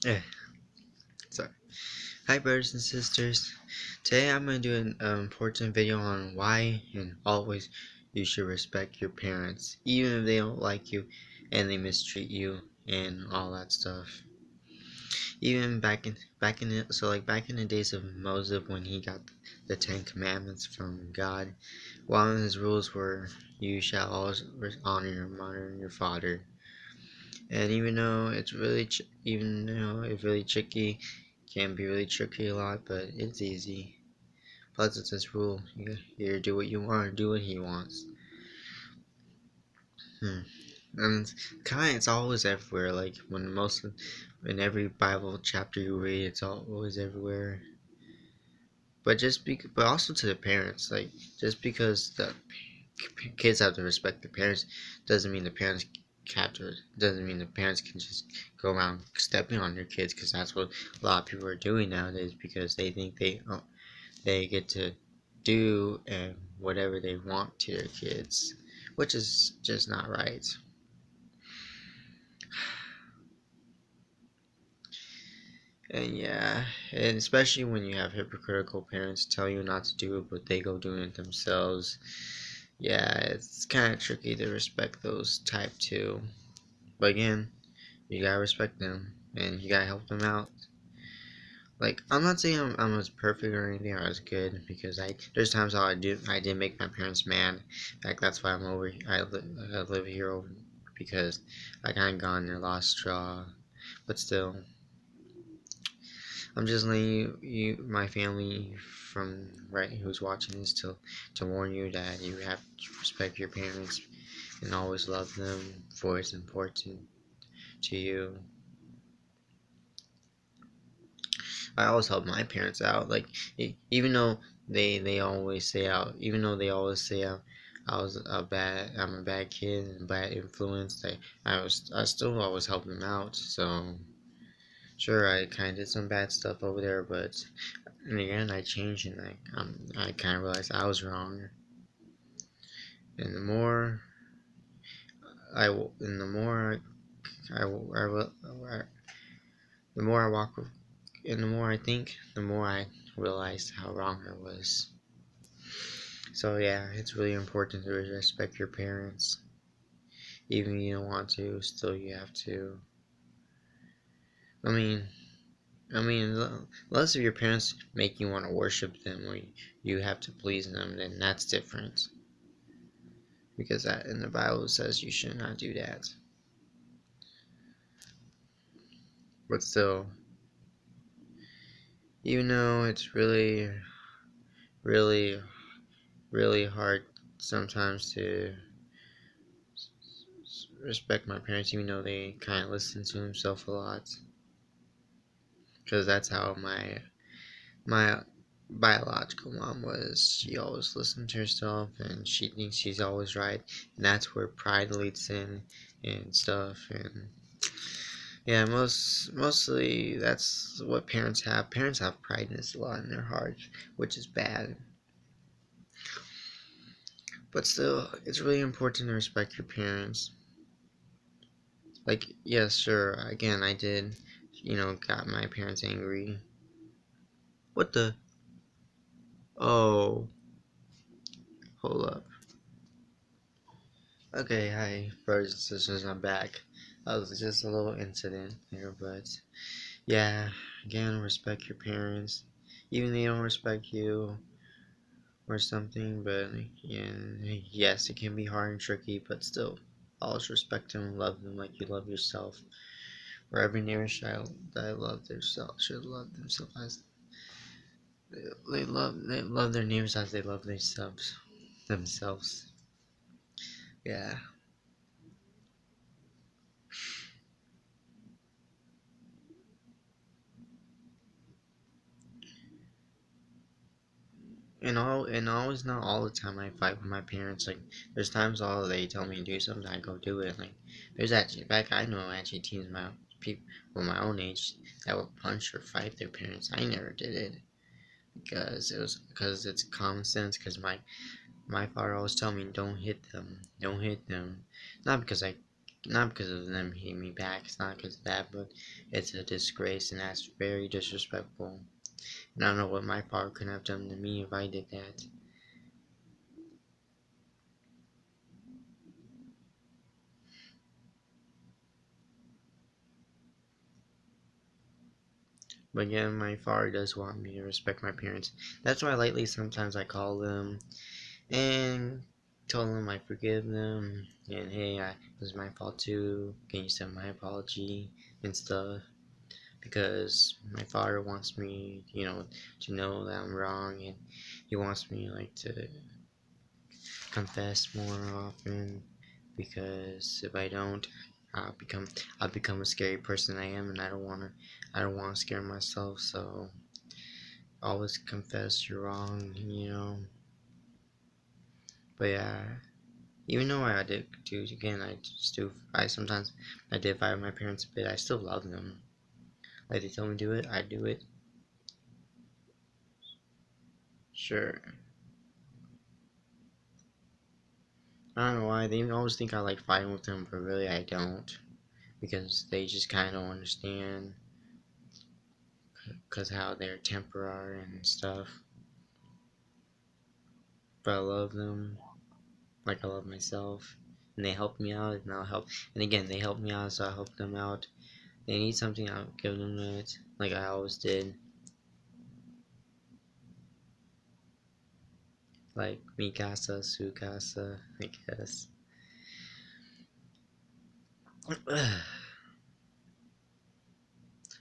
Eh, sorry. Hi, brothers and sisters. Today I'm going to do an important video on why and always you should respect your parents, even if they don't like you and they mistreat you and all that stuff. Even back in the days of Moses when he got the Ten Commandments from God, one of his rules were you shall always honor your mother and your father. And even though it's really tricky, can be really tricky a lot, but it's easy. Plus, it's this rule: you either do what you want or do what he wants. And it's always everywhere. Like in every Bible chapter you read, it's always everywhere. But also to the parents, like just because the kids have to respect the parents, doesn't mean the parents doesn't mean the parents can just go around stepping on their kids, because that's what a lot of people are doing nowadays, because they think they get to do and whatever they want to their kids, which is just not right. And yeah, and especially when you have hypocritical parents tell you not to do it, but they go doing it themselves. Yeah, it's kind of tricky to respect those type too. But again, you gotta respect them and you gotta help them out. Like, I'm not saying I'm as perfect or anything or as good, because there's times how I did make my parents mad. In fact, that's why I live here over, because I kind of got in their last straw. But still, I'm just letting my family from right who's watching this, to warn you that you have to respect your parents and always love them, for it's important to you. I always help my parents out. Like, even though they always say I'm a bad kid and a bad influence, I still always help them out. So sure, I kind of did some bad stuff over there, but and again, I changed, and I kind of realized I was wrong. And the more I, I the more I walk with, and the more I think, the more I realized how wrong I was. So yeah, it's really important to respect your parents. Even if you don't want to, still you have to. I mean, unless if your parents make you want to worship them, or you have to please them, then that's different. Because that in the Bible says you should not do that. But still, even though it's really, really hard sometimes to respect my parents, even though they kind of listen to themselves a lot, because that's how my biological mom was. She always listened to herself, and she thinks she's always right, and that's where pride leads in and stuff. And yeah, mostly that's what parents have. Parents have pride in this a lot in their hearts, which is bad. But still, it's really important to respect your parents. Like, yes, sure, again, I did, got my parents angry. What the? Oh, hold up. Okay, hi, brothers and sisters, I'm back. That was just a little incident there, but yeah, again, respect your parents. Even if they don't respect you or something, but yeah, yes, it can be hard and tricky, but still, always respect them and love them like you love yourself. For every neighbor child that love themselves should love themselves as they love their neighbors as they love themselves. Yeah. And always, not all the time, I fight with my parents. Like, there's times all they tell me to do something, I go do it. Like, there's actually, in fact, I know actually teens my own age that would punch or fight their parents. I never did it, because it's common sense. Because my father always tell me, don't hit them, don't hit them. Not because I Not because of them hitting me back, it's not because of that, but it's a disgrace and that's very disrespectful. And I don't know what my father could have done to me if I did that. But yeah, my father does want me to respect my parents. That's why lately sometimes I call them and tell them I forgive them and hey, it was my fault too. Can you send my apology and stuff? Because my father wants me, to know that I'm wrong, and he wants me like to confess more often. Because if I don't, I'll become a scary person I am, and I don't want to scare myself. So always confess you're wrong. But yeah, even though I did do again, I sometimes I did fight with my parents a bit. I still love them. Like they told me to do it, I do it. Sure. I don't know why they always think I like fighting with them, but really I don't, because they just kind of don't understand, cause how their temper are and stuff. But I love them, like I love myself, and they help me out, and I'll help. And again, they help me out, so I help them out. They need something, I'll give them it, like I always did. Like mi casa, su casa, I guess.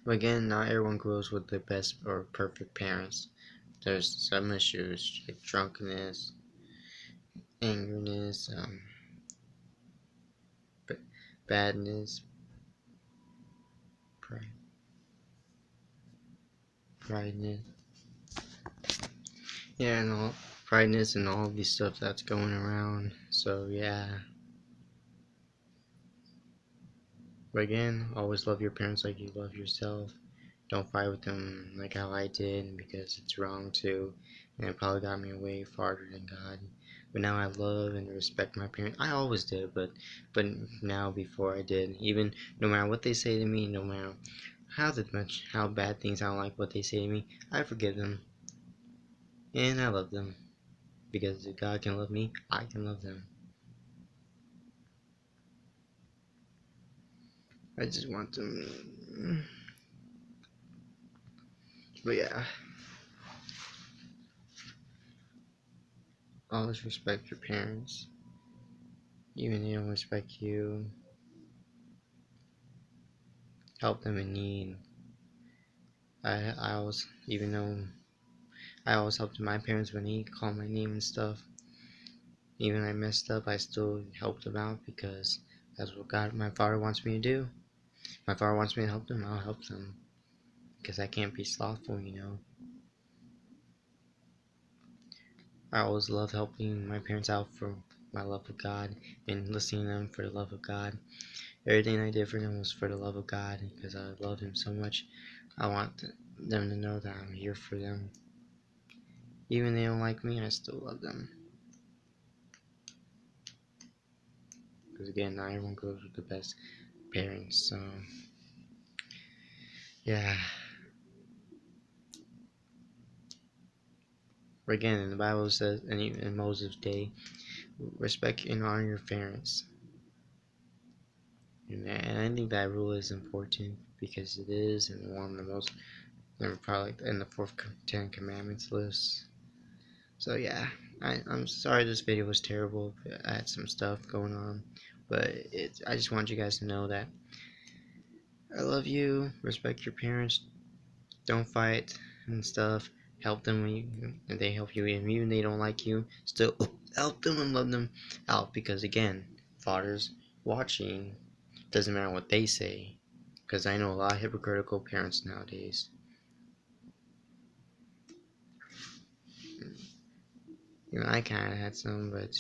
But again, not everyone grows with the best or perfect parents. There's some issues like drunkenness, angerness, badness, pride, prideness, yeah, and all prideness and all these stuff that's going around. So yeah, but again, always love your parents like you love yourself. Don't fight with them like how I did because it's wrong too, and it probably got me away farther than God. But now I love and respect my parents. I always did, but now before I did, even no matter what they say to me, no matter how bad things I don't like what they say to me, I forgive them and I love them because if God can love me, I can love them. I just want them. But yeah, always respect your parents, even if they don't respect you. Help them in need. I always, even though I always helped my parents when they called my name and stuff, even when I messed up, I still helped them out because that's what my father wants me to do. My father wants me to help them, I'll help them because I can't be slothful. I always love helping my parents out for my love of God and listening to them for the love of God. Everything I did for them was for the love of God because I love Him so much. I want them to know that I'm here for them. Even if they don't like me, I still love them. Because again, not everyone grows with the best parents. So, yeah. But again, in the Bible says, and even in Moses' day, respect and honor your parents. And I think that rule is important because it is and one of the most, probably in the fourth Ten Commandments list. So yeah, I'm sorry this video was terrible. I had some stuff going on, but I just want you guys to know that I love you. Respect your parents. Don't fight and stuff. Help them and they help you, and even they don't like you, still help them and love them out because again, fathers watching, doesn't matter what they say, because I know a lot of hypocritical parents nowadays. I kind of had some, but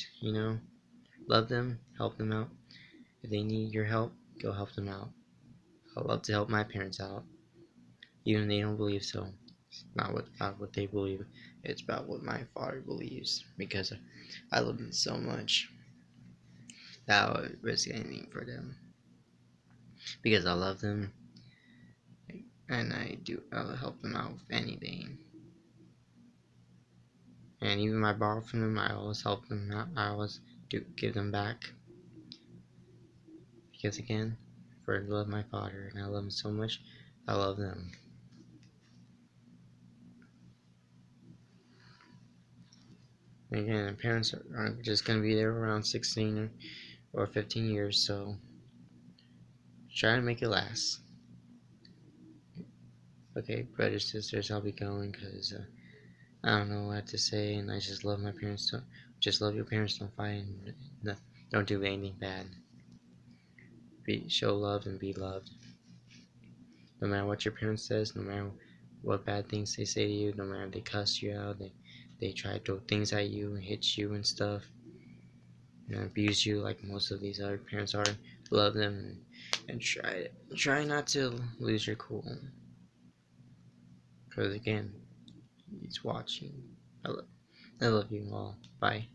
love them, help them out. If they need your help, go help them out. I love to help my parents out, even if they don't believe so. It's not about what they believe. It's about what my father believes because I love them so much that I would risk anything for them. because I love them, and I'll help them out with anything. And even if I borrow from them, I always help them out. I always do give them back. Because again, for I love my father and I love him so much, I love them. And again, parents aren't just going to be there around 16 or 15 years, so try to make it last. Okay, brothers, sisters, I'll be going because I don't know what to say, and I just love my parents. Just love your parents. Don't fight, and don't do anything bad. Show love and be loved. No matter what your parents says, no matter what bad things they say to you, no matter if they cuss you out, they try to throw things at you and hit you and stuff, and abuse you like most of these other parents are. Love them and try not to lose your cool. Because again, he's watching. I love you all. Bye.